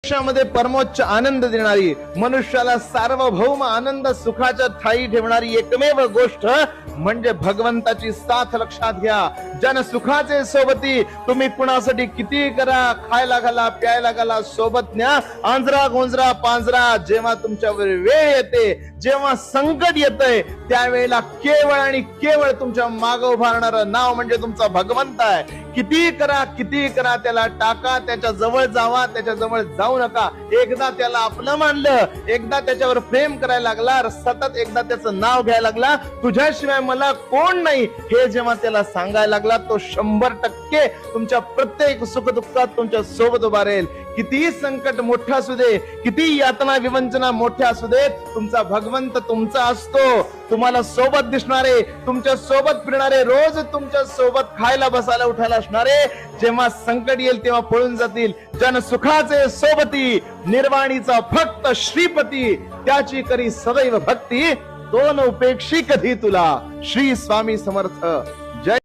आयुष्यामध्ये परमोच्च आनंद देणारी, मनुष्याला सार्वभौम आनंद सुखाच्या ठाई ठेवणारी एकमेव गोष्ट म्हणजे भगवंताची साथ. लक्षात घ्या, जन सुखाचे सोबती. तुम्ही कुणासाठी किती करा, खायला घाला, प्यायला घाला, सोबत न्या, आंजरा गोंजरा पांजरा. जेव्हा तुमच्यावर वेळ येते, जेव्हा संकट येतंय, त्यावेळेला केवळ आणि केवळ तुमच्या मागे उभारणारं नाव म्हणजे तुमचा भगवंत आहे. किती करा, किती करा, त्याला टाका, त्याच्या जवळ जावा, त्याच्या जवळ जाऊ नका. एकदा त्याला आपलं मानलं, एकदा त्याच्यावर प्रेम करायला लागला, सतत एकदा त्याचं नाव घ्यायला लागला, तुझ्याशिवाय मला कोण नाही, हे जेव्हा त्याला सांगायला लागला, तो 100% तुमच्या प्रत्येक सुखदुःखात तुमच्या सोबत उभा राहील. किती संकट मोठं असू दे, किती यातना विवंचना मोठ्या असू दे, तुमचा भगवंत तुमचा असतो. तुम्हाला सोबत दिसणारे, तुमच्या सोबत फिरणारे, रोज तुमच्या सोबत खायला बसायला उठायला असणारे, जेव्हा संकट येईल तेव्हा पळून जातील. जन सुखाचे सोबती, निर्वाणीचा फक्त श्रीपती, त्याची करी सदैव भक्ती, दोन उपेक्षी कधी तुला. श्री स्वामी समर्थ. जय.